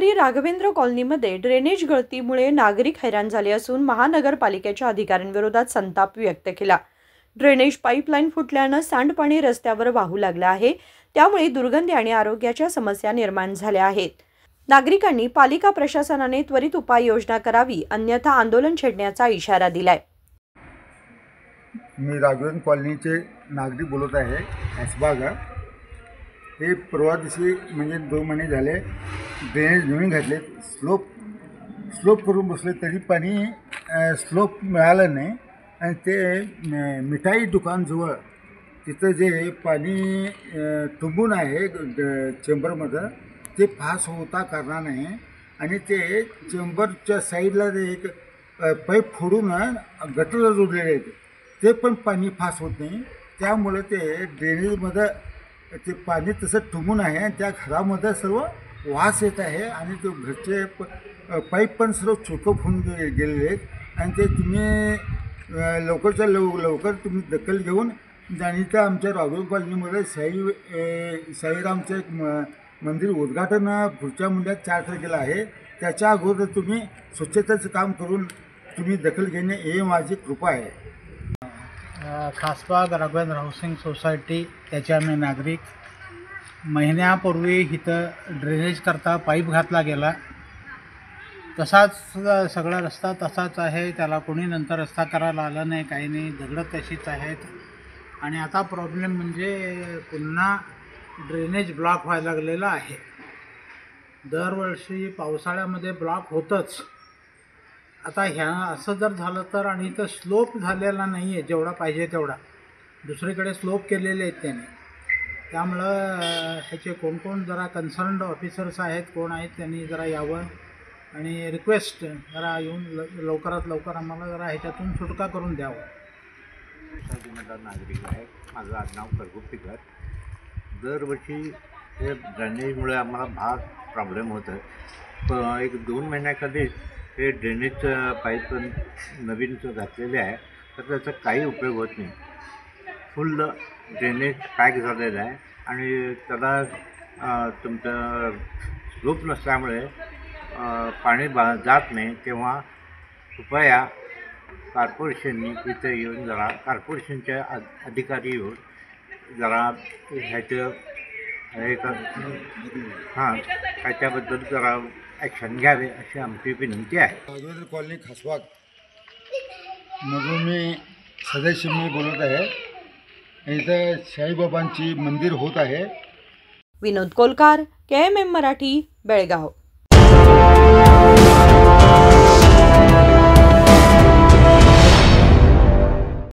बुधवारी राघवेंद्र कॉलनीमध्ये ड्रेनेज गळतीमुळे नागरिक हैराण झाले असून महानगरपालिकेच्या अधिकाऱ्यांविरोधात संताप व्यक्त केला। ड्रेनेज पाईपलाईन फुटल्याने सांडपाणी रस्त्यावर वाहू लागले आहे, त्यामुळे दुर्गंधी आणि आरोग्याच्या समस्या निर्माण झाल्या आहेत। नागरिकांनी पालिका प्रशासनाने त्वरित उपाययोजना करावी, अन्यथा आंदोलन छेडण्याचा इशारा दिलाय। मी राघवेंद्र कॉलनीचे नागरिक बोलत आहे। हसबाग हे परवा दिवशी म्हणजे 2 महिने झाले ड्रेनेज नवीन घातले, स्लोप करून बसले तरी पाणी स्लोप मिळालं नाही। आणि ते मिठाई दुकानजवळ तिथं जे पाणी तुंबून आहे चेंबरमध्ये ते पास होता करणार नाही। आणि ते चेंबरच्या साईडला एक पाईप फोडून गटरला जोडलेले आहेत, ते पण पाणी पास होत नाही। त्यामुळे ते ड्रेनेजमध्ये ते पाणी तसं तुंबून आहे आणि त्या घरामध्ये सर्व वास येत आहे आणि ते घरचे पाईप पण सर्व चोकअप होऊन गेलेले आहेत। आणि ते तुम्ही लवकरच्या लवकर तुम्ही दखल घेऊन आणि तर आमच्या राघवेंद्र कॉलनीमध्ये साईरामचं एक मंदिर उद्घाटन पुढच्या महिन्यात 4 तारखेला आहे। त्याच्या अगोदर तुम्ही स्वच्छतेचं काम करून तुम्ही दखल घेणे हे माझी कृपा आहे। खासबाग राघवेंद्र हाऊसिंग सोसायटी त्याचे आम्ही नागरिक महिन्यापूर्वी इथं ड्रेनेज करता पाईप घातला गेला, तसाच सगळा रस्ता तसाच आहे, त्याला कोणी नंतर रस्ता करायला आला नाही, काही नाही, दगडं तशीच आहेत। आणि आता प्रॉब्लेम म्हणजे पुन्हा ड्रेनेज ब्लॉक व्हायला लागलेला आहे। दरवर्षी पावसाळ्यामध्ये ब्लॉक होतंच, आता असं जर झालं तर, आणि इथं स्लोप झालेला नाही आहे जेवढा पाहिजे तेवढा, दुसरीकडे स्लोप केलेले आहेत त्याने। त्यामुळं ह्याचे कोण जरा कन्सर्न्ड ऑफिसर्स आहेत, कोण आहेत, त्यांनी जरा यावं आणि रिक्वेस्ट जरा येऊन लवकरात लवकर आम्हाला जरा ह्याच्यातून सुटका करून द्यावं। नागरिक आहे, माझं आडनाव करगुप्तीकर। दरवर्षी हे ड्रेनेजमुळे आम्हाला भाग प्रॉब्लेम होतं। एक 2 महिन्याखाली हे ड्रेनेजचं पाईप नवीन घातलेले आहे, तर त्याचा काही उपयोग होत नाही। फुल ड्रेनेज पॅक झालेलं आहे आणि त्याला तुमचं स्लोप नसल्यामुळे पाणी जात नाही। तेव्हा कृपया कॉर्पोरेशननी इथं येऊन जरा कॉर्पोरेशनचे अधिकारी येऊन जरा ह्याचं ह्याच्याबद्दल जरा ॲक्शन घ्यावे अशी आमची विनंती आहे। राघवेंद्र कॉलनी खासबाग मधून मी सदस्य बोलत आहे। इथं साईबाबांची मंदिर होत आहे। विनोद कोलकार, KMM मराठी, बेळगाव।